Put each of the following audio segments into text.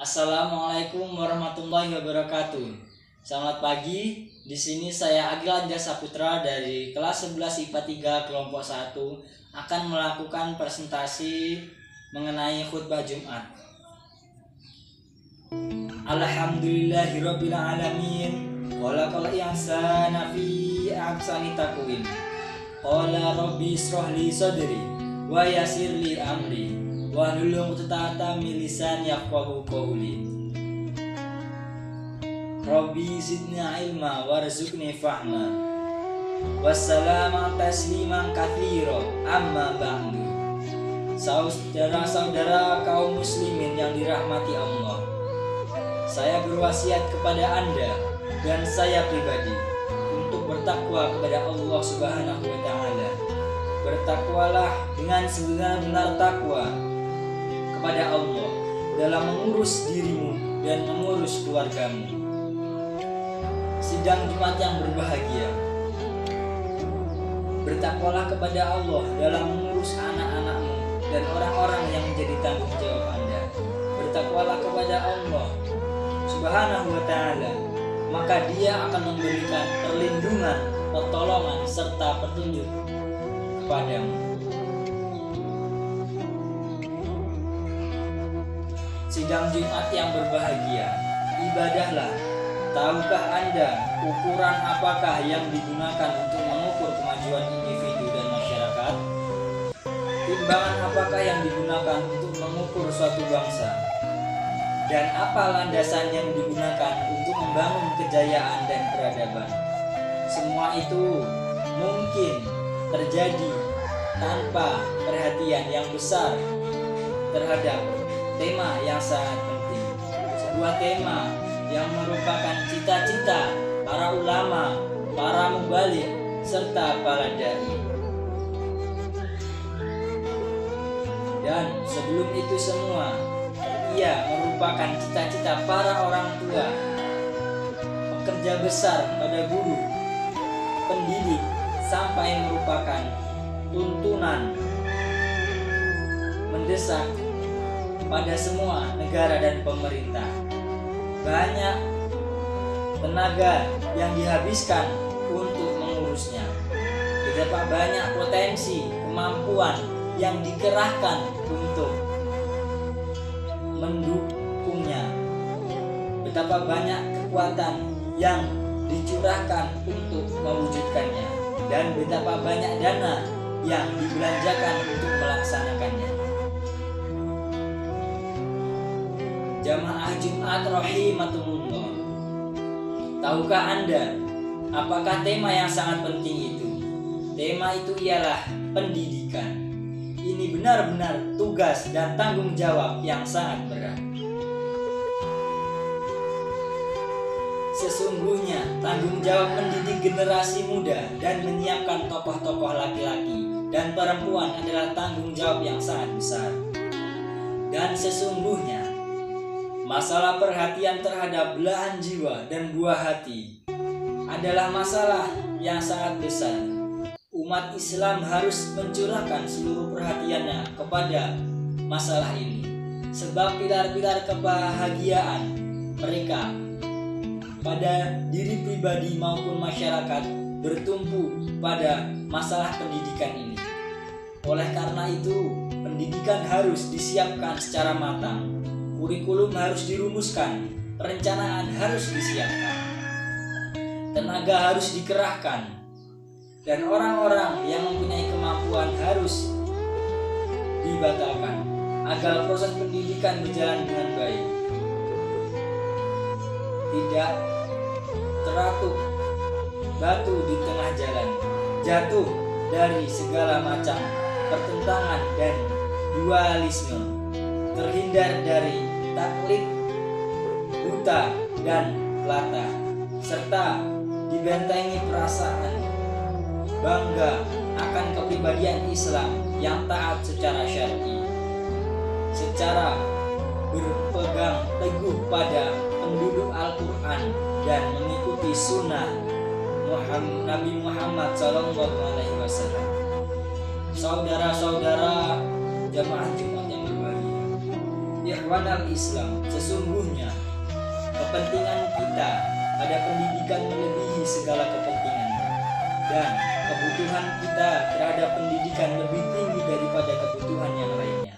Assalamualaikum warahmatullahi wabarakatuh. Selamat pagi. Di sini saya Agil Anja Saputra dari kelas 11 IPA 3 kelompok 1 akan melakukan presentasi mengenai khutbah Jumat. Alhamdulillahirabbil alamin. Walaqal ihsana fi ahsani taqwim. Qala rabbi ishrah li sadri wa yassir li amri wahlul 'uqdatam min lisani yafqahu qawli. Rabbi zidni ilma warzuqni fahma. Wassalamu tasliman katsira amma ba'du. Saudara-saudara kaum muslimin yang dirahmati Allah, saya berwasiat kepada Anda dan saya pribadi untuk bertakwa kepada Allah Subhanahu wa taala. Bertakwalah dengan sebenar-benar takwa kepada Allah dalam mengurus dirimu dan mengurus keluargamu. Sidang Jumat yang berbahagia, bertakwalah kepada Allah dalam mengurus anak-anakmu dan orang-orang yang menjadi tanggung jawab Anda. Bertakwalah kepada Allah Subhanahu wa ta'ala, maka Dia akan memberikan perlindungan, pertolongan, serta petunjuk kepadamu. Sidang Jumat yang berbahagia, ibadahlah. Tahukah Anda ukuran apakah yang digunakan untuk mengukur kemajuan individu dan masyarakat? Timbangan apakah yang digunakan untuk mengukur suatu bangsa? Dan apa landasan yang digunakan untuk membangun kejayaan dan peradaban? Semua itu mungkin terjadi tanpa perhatian yang besar terhadap tema yang sangat penting. Sebuah tema yang merupakan cita-cita para ulama, para mubalik, serta para dai. Dan sebelum itu semua, ia merupakan cita-cita para orang tua, pekerja besar pada guru, pendidik, sampai merupakan tuntunan mendesak pada semua negara dan pemerintah. Banyak tenaga yang dihabiskan untuk mengurusnya. Betapa banyak potensi, kemampuan yang dikerahkan untuk mendukungnya. Betapa banyak kekuatan yang dicurahkan untuk mewujudkannya, dan betapa banyak dana yang dibelanjakan untuk melaksanakannya. Jamaah Jumat rahimakumullah. Tahukah Anda apakah tema yang sangat penting itu? Tema itu ialah pendidikan. Ini benar-benar tugas dan tanggung jawab yang sangat berat. Sesungguhnya tanggung jawab mendidik generasi muda dan menyiapkan tokoh-tokoh laki-laki dan perempuan adalah tanggung jawab yang sangat besar. Dan sesungguhnya masalah perhatian terhadap belahan jiwa dan buah hati adalah masalah yang sangat besar. Umat Islam harus mencurahkan seluruh perhatiannya kepada masalah ini, sebab pilar-pilar kebahagiaan mereka pada diri pribadi maupun masyarakat bertumpu pada masalah pendidikan ini. Oleh karena itu, pendidikan harus disiapkan secara matang. Kurikulum harus dirumuskan, perencanaan harus disiapkan, tenaga harus dikerahkan, dan orang-orang yang mempunyai kemampuan harus dibatalkan agar proses pendidikan berjalan dengan baik, tidak teratuk batu di tengah jalan, jatuh dari segala macam pertentangan dan dualisme, terhindar dari taklid buta dan latah, serta dibentengi perasaan bangga akan kepribadian Islam yang taat secara syar'i, secara berpegang teguh pada penduduk Al-Quran dan mengikuti sunnah Nabi Muhammad SAW. Saudara-saudara jamaah Jumat yang berbahagia, Ikhwanal Islam, sesungguhnya kepentingan kita pada pendidikan melebihi segala kepentingan, dan kebutuhan kita terhadap pendidikan lebih tinggi daripada kebutuhan yang lainnya.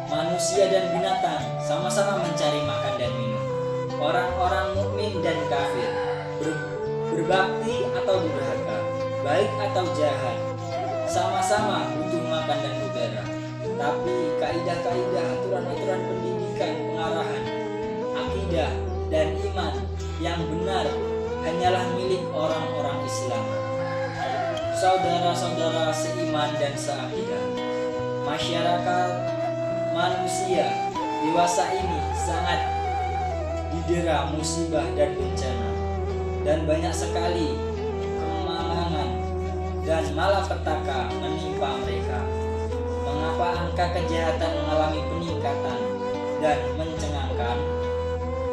Manusia dan binatang sama-sama mencari makan dan minum. Orang-orang mukmin dan kafir, berbakti atau durhaka, baik atau jahat, sama-sama butuh makan dan udara. Tapi kaidah-kaidah, aturan-aturan pendidikan, pengarahan, akidah, dan iman yang benar hanyalah milik orang-orang Islam. Saudara-saudara seiman dan seakidah, masyarakat manusia dewasa ini sangat didera musibah dan bencana, dan banyak sekali kemalangan dan malapetaka menimpa mereka. Mengapa angka kejahatan mengalami peningkatan dan mencengangkan?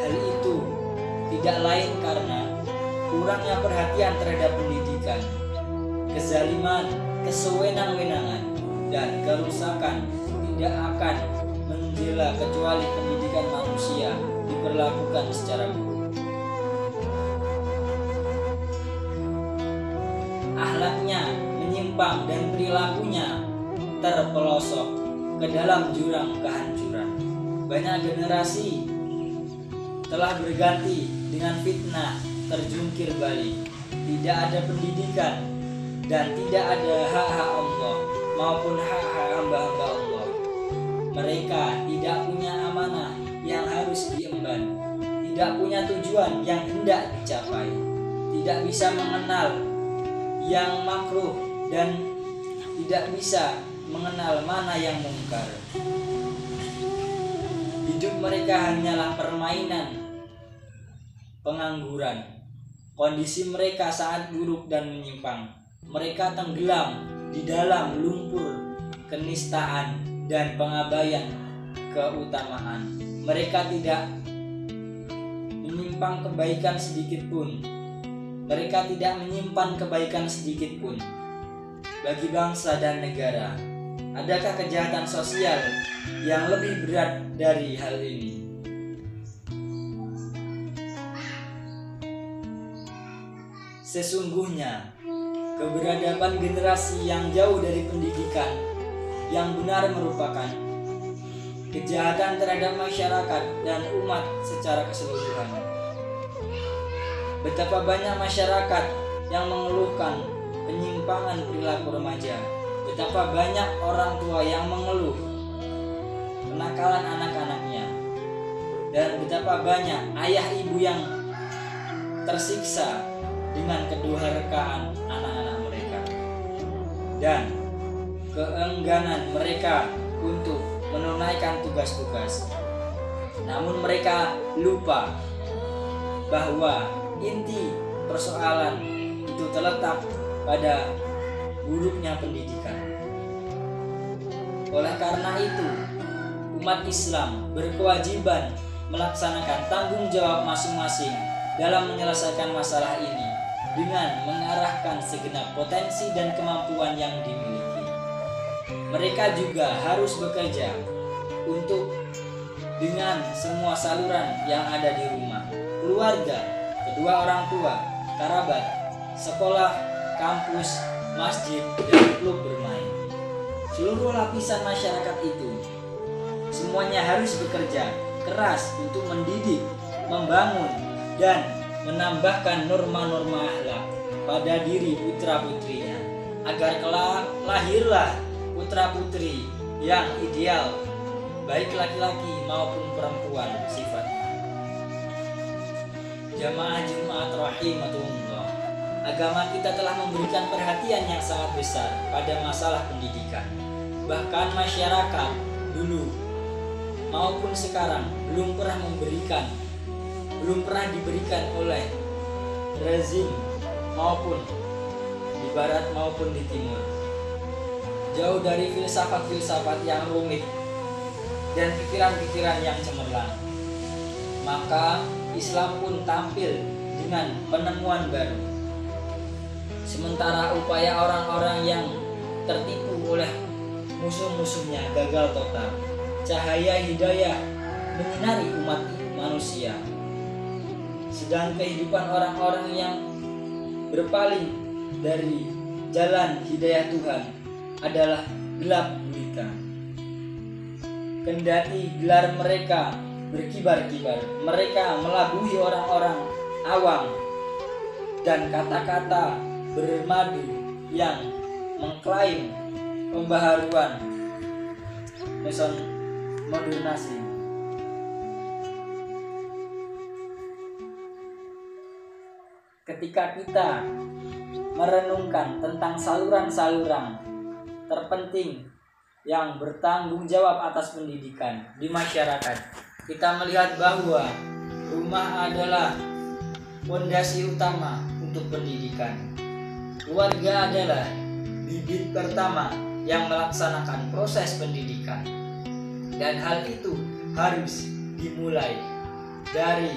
Hal itu tidak lain karena kurangnya perhatian terhadap pendidikan, kezaliman, kesewenang-wenangan, dan kerusakan tidak akan menjela kecuali pendidikan manusia diperlakukan secara buruk. Akhlaknya menyimpang dan perilakunya terpelosok ke dalam jurang kehancuran. Banyak generasi telah berganti dengan fitnah terjungkir balik. Tidak ada pendidikan dan tidak ada hak-hak Allah maupun hak-hak hamba-hamba Allah. Mereka tidak punya amanah yang harus diemban, tidak punya tujuan yang hendak dicapai, tidak bisa mengenal yang makruh dan tidak bisa mengenal mana yang mungkar. Hidup mereka hanyalah permainan pengangguran. Kondisi mereka sangat buruk dan menyimpang. Mereka tenggelam di dalam lumpur kenistaan dan pengabaian keutamaan. Mereka tidak menyimpang kebaikan sedikit pun. Mereka tidak menyimpan kebaikan sedikit pun bagi bangsa dan negara. Adakah kejahatan sosial yang lebih berat dari hal ini? Sesungguhnya keberadaban generasi yang jauh dari pendidikan yang benar merupakan kejahatan terhadap masyarakat dan umat secara keseluruhan. Betapa banyak masyarakat yang mengeluhkan penyimpangan perilaku remaja. Betapa banyak orang tua yang mengeluh kenakalan anak-anaknya. Dan betapa banyak ayah ibu yang tersiksa dengan kedurhakaan anak-anak mereka dan keengganan mereka untuk menunaikan tugas-tugas. Namun mereka lupa bahwa inti persoalan itu terletak pada buruknya pendidikan. Oleh karena itu, umat Islam berkewajiban melaksanakan tanggung jawab masing-masing dalam menyelesaikan masalah ini dengan mengarahkan segenap potensi dan kemampuan yang dimiliki. Mereka juga harus bekerja untuk dengan semua saluran yang ada di rumah, keluarga, kedua orang tua, kerabat, sekolah, kampus, masjid, dan klub bermain. Seluruh lapisan masyarakat itu semuanya harus bekerja keras untuk mendidik, membangun, dan menambahkan norma-norma akhlak pada diri putra-putrinya, agar kelak lahirlah putra-putri yang ideal, baik laki-laki maupun perempuan sifatnya. Jamaah Jumat rahimakumullah, agama kita telah memberikan perhatian yang sangat besar pada masalah pendidikan. Bahkan masyarakat dulu maupun sekarang belum pernah diberikan oleh rezim maupun di barat maupun di timur. Jauh dari filsafat-filsafat yang rumit dan pikiran-pikiran yang cemerlang, maka Islam pun tampil dengan penemuan baru, sementara upaya orang-orang yang tertipu oleh musuh-musuhnya gagal total. Cahaya hidayah menyinari umat manusia, sedang kehidupan orang-orang yang berpaling dari jalan hidayah Tuhan adalah gelap gulita. Kendati gelar mereka berkibar-kibar, mereka melabui orang-orang awam dan kata-kata bermadu yang mengklaim pembaharuan modernasi. Ketika kita merenungkan tentang saluran-saluran terpenting yang bertanggung jawab atas pendidikan di masyarakat, kita melihat bahwa rumah adalah fondasi utama untuk pendidikan. Keluarga adalah bibit pertama yang melaksanakan proses pendidikan, dan hal itu harus dimulai dari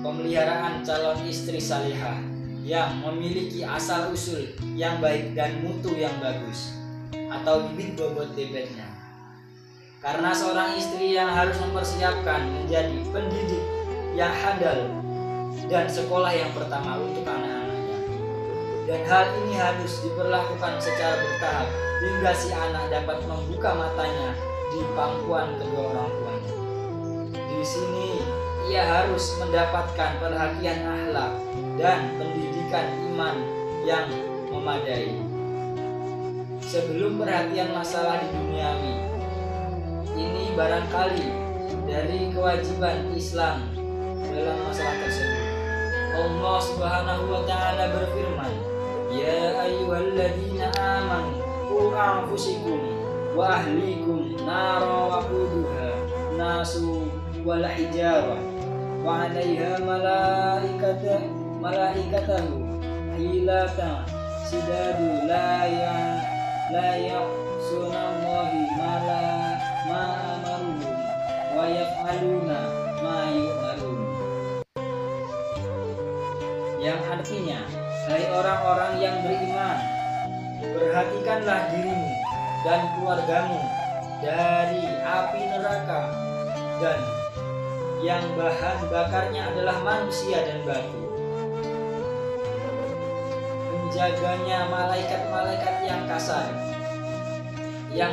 pemeliharaan calon istri salihah yang memiliki asal-usul yang baik dan mutu yang bagus, atau bibit bobot bebeknya. Karena seorang istri yang harus mempersiapkan menjadi pendidik yang handal dan sekolah yang pertama untuk anak-anaknya. Dan hal ini harus diperlakukan secara bertahap hingga si anak dapat membuka matanya di pangkuan kedua orang tuanya. Di sini ia harus mendapatkan perhatian akhlak dan pendidikan iman yang memadai. Sebelum perhatian masalah di duniawi, ini barangkali dari kewajiban Islam dalam masalah tersebut. Allah Subhanahu wa taala berfirman, "Ya ayyuhalladzina amanu qu anfusakum wa ahlikum nara waquduha nasu wal hijarah wa 'alaiha malaikatahu hilatan sidadu la ya'sunallahi ma amaruhum wa yaf'aluna ma yu'marun." Yang artinya, hai orang-orang yang beriman, perhatikanlah dirimu dan keluargamu dari api neraka, dan yang bahan bakarnya adalah manusia dan batu. Menjaganya malaikat-malaikat yang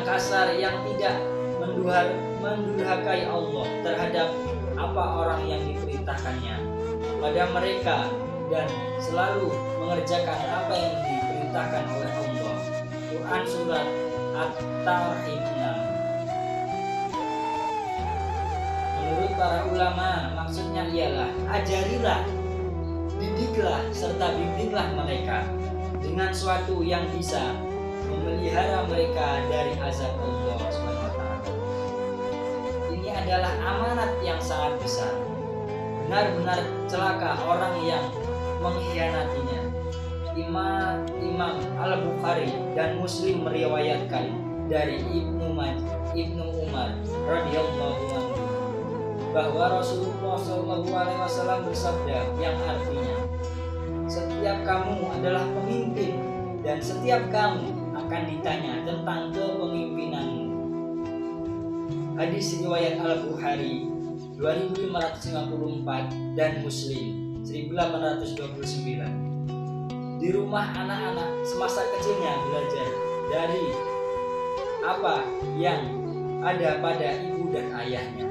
kasar, yang tidak mendurhakai Allah terhadap apa orang yang diperintahkannya pada mereka, dan selalu mengerjakan apa yang diperintahkan oleh Allah. Quran Surat At-Tahrim 6. Menurut para ulama, maksudnya ialah ajarilah, didiklah, serta bimbinglah mereka dengan suatu yang bisa memelihara mereka dari azab Allah SWT. Ini adalah amanat yang sangat besar. Benar-benar celaka orang yang mengkhianatinya. Imam Al-Bukhari dan Muslim meriwayatkan dari Ibnu Umar radhiyallahu anhu bahwa Rasulullah SAW bersabda yang artinya, "Setiap kamu adalah pemimpin dan setiap kamu akan ditanya tentang kepemimpinanmu." Hadis riwayat Al-Bukhari 2554 dan Muslim 1829. Di rumah anak-anak semasa kecilnya belajar dari apa yang ada pada ibu dan ayahnya.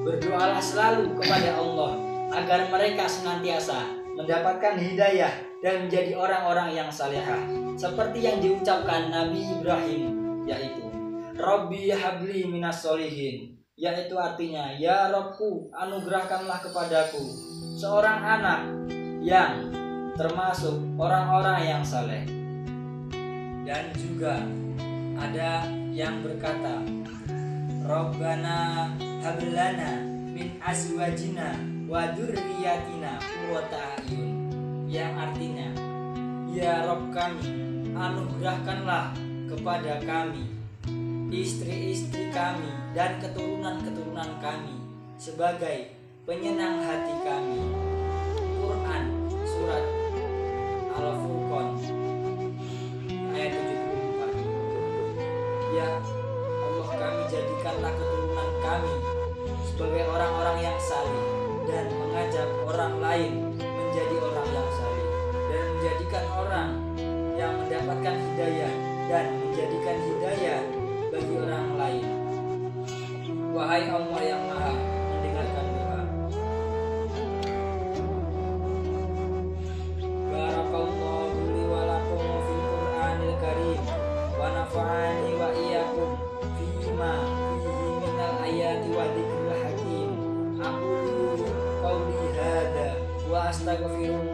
Berdoalah selalu kepada Allah agar mereka senantiasa mendapatkan hidayah dan menjadi orang-orang yang salihah, seperti yang diucapkan Nabi Ibrahim, yaitu Rabbi habli minas solihin, yaitu artinya, ya Rabbku, anugerahkanlah kepadaku seorang anak yang termasuk orang-orang yang saleh. Dan juga ada yang berkata, Rabbana hablana min azwajina wa dzurriyyatina qurrata a'yun, yang artinya, ya Rabb kami, anugerahkanlah kepada kami istri-istri kami dan keturunan-keturunan kami sebagai penyenang hati kami. Quran Surat Al-Furqan ayat 74. Ya Allah, kami jadikanlah keturunan kami sebagai orang-orang yang saleh dan mengajak orang lain menjadi orang yang saleh, dan menjadikan orang yang mendapatkan hidayah dan menjadikan hidayah bagi orang lain. Wahai Allah yang Maha mendengarkan doa. Barakallahu li wa lakum fil Qur'anil Karim wa nafa'ani wa iyyakum fima fihi minal ayati wa dzikril hakim. Aqulu qawli hadza wa astaghfirullah